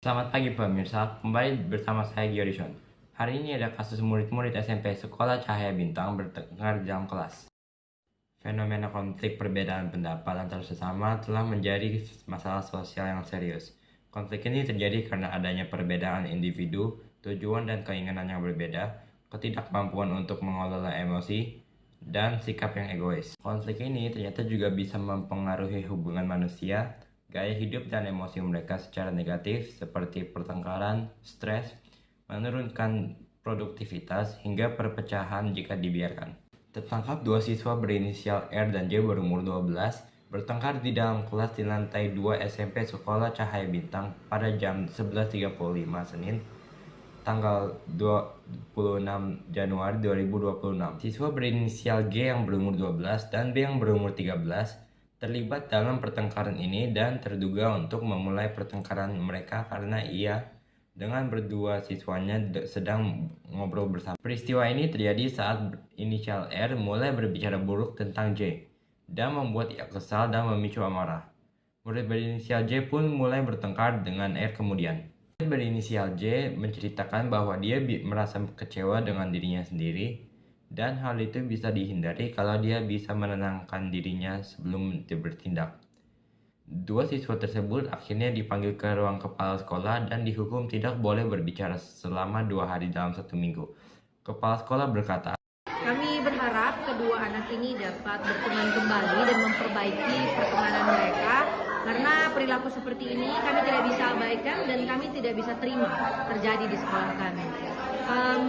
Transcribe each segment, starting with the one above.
Selamat pagi pemirsa, kembali bersama saya Giorison. Hari ini ada kasus murid-murid SMP Sekolah Cahaya Bintang bertengkar di dalam kelas. Fenomena konflik perbedaan pendapat antar sesama telah menjadi masalah sosial yang serius. Konflik ini terjadi karena adanya perbedaan individu, tujuan dan keinginan yang berbeda, ketidakmampuan untuk mengelola emosi, dan sikap yang egois. Konflik ini ternyata juga bisa mempengaruhi hubungan manusia, gaya hidup dan emosi mereka secara negatif seperti pertengkaran, stres, menurunkan produktivitas, hingga perpecahan jika dibiarkan. Tertangkap dua siswa berinisial R dan J berumur 12 bertengkar di dalam kelas di lantai 2 SMP Sekolah Cahaya Bintang pada jam 11.35 Senin tanggal 26 Januari 2026. Siswa berinisial G yang berumur 12 dan B yang berumur 13 terlibat dalam pertengkaran ini dan terduga untuk memulai pertengkaran mereka karena ia dengan berdua siswanya sedang ngobrol bersama. Peristiwa ini terjadi saat inisial R mulai berbicara buruk tentang J dan membuat ia kesal dan memicu amarah. Murid berinisial J pun mulai bertengkar dengan R kemudian. Murid berinisial J menceritakan bahwa dia merasa kecewa dengan dirinya sendiri dan hal itu bisa dihindari kalau dia bisa menenangkan dirinya sebelum bertindak. Dua siswa tersebut akhirnya dipanggil ke ruang kepala sekolah dan dihukum tidak boleh berbicara selama 2 hari dalam 1 minggu. Kepala sekolah berkata, "Kami berharap kedua anak ini dapat berteman kembali dan memperbaiki pertemanan mereka, karena perilaku seperti ini kami tidak bisa abaikan dan kami tidak bisa terima terjadi di sekolah kami.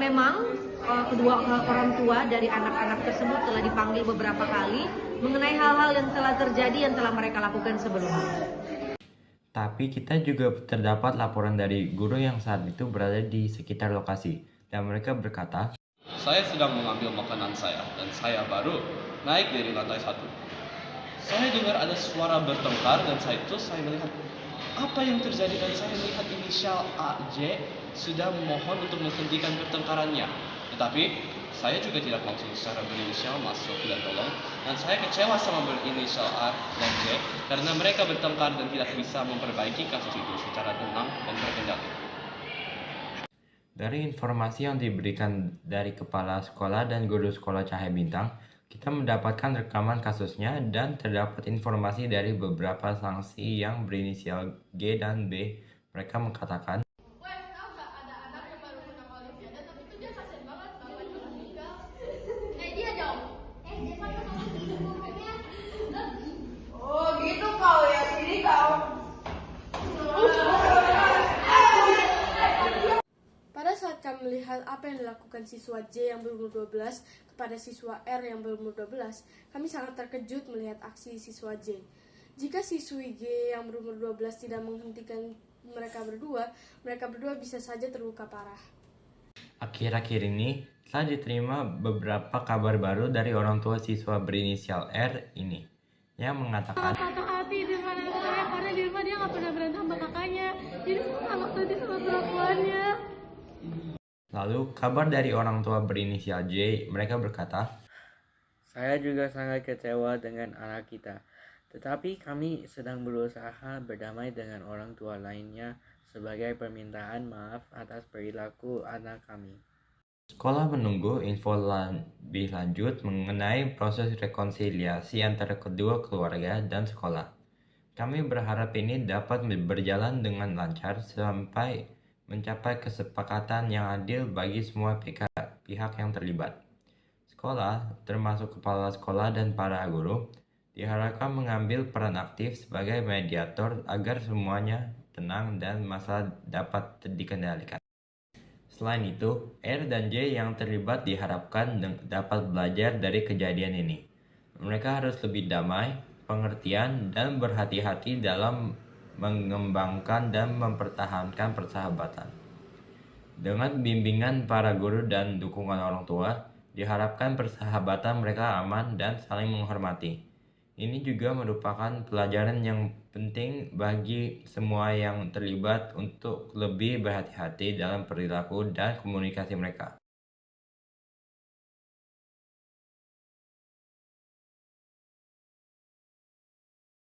Memang kedua orang tua dari anak-anak tersebut telah dipanggil beberapa kali mengenai hal-hal yang telah terjadi yang telah mereka lakukan sebelumnya. Tapi kita juga terdapat laporan dari guru yang saat itu berada di sekitar lokasi dan mereka berkata, saya sedang mengambil makanan saya dan saya baru naik dari lantai 1. Saya dengar ada suara bertengkar dan saya melihat apa yang terjadi dan saya melihat inisial AJ sudah memohon untuk menghentikan pertengkarannya. Tetapi saya juga tidak langsung secara berinisial masuk dan tolong, dan saya kecewa sama berinisial A dan J karena mereka bertengkar dan tidak bisa memperbaiki kasus itu secara tenang dan berkendali. Dari informasi yang diberikan dari kepala sekolah dan guru sekolah Cahaya Bintang, kita mendapatkan rekaman kasusnya dan terdapat informasi dari beberapa saksi yang berinisial G dan B. Mereka mengatakan, Oh gitu kau ya, sini kau. Pada saat kami melihat apa yang dilakukan siswa J yang berumur 12 kepada siswa R yang berumur 12, kami sangat terkejut melihat aksi siswa J. Jika siswi G yang berumur 12 tidak menghentikan mereka berdua bisa saja terluka parah. akhir-akhir ini telah diterima beberapa kabar baru dari orang tua siswa berinisial R ini yang mengatakan, patah hati dengan saya karena di rumah dia nggak pernah berantem sama kakaknya, jadi saya sangat sedih sama perlakuannya. Lalu kabar dari orang tua berinisial J, mereka berkata, saya juga sangat kecewa dengan anak kita, tetapi kami sedang berusaha berdamai dengan orang tua lainnya sebagai permintaan maaf atas perilaku anak kami. Sekolah menunggu info lebih lanjut mengenai proses rekonsiliasi antara kedua keluarga dan sekolah. Kami berharap ini dapat berjalan dengan lancar sampai mencapai kesepakatan yang adil bagi semua pihak yang terlibat. Sekolah, termasuk kepala sekolah dan para guru, diharapkan mengambil peran aktif sebagai mediator agar semuanya tenang dan masalah dapat dikendalikan. Selain itu, R dan J yang terlibat diharapkan dapat belajar dari kejadian ini. Mereka harus lebih damai, pengertian, dan berhati-hati dalam mengembangkan dan mempertahankan persahabatan. Dengan bimbingan para guru dan dukungan orang tua, diharapkan persahabatan mereka aman dan saling menghormati. Ini juga merupakan pelajaran yang penting bagi semua yang terlibat untuk lebih berhati-hati dalam perilaku dan komunikasi mereka.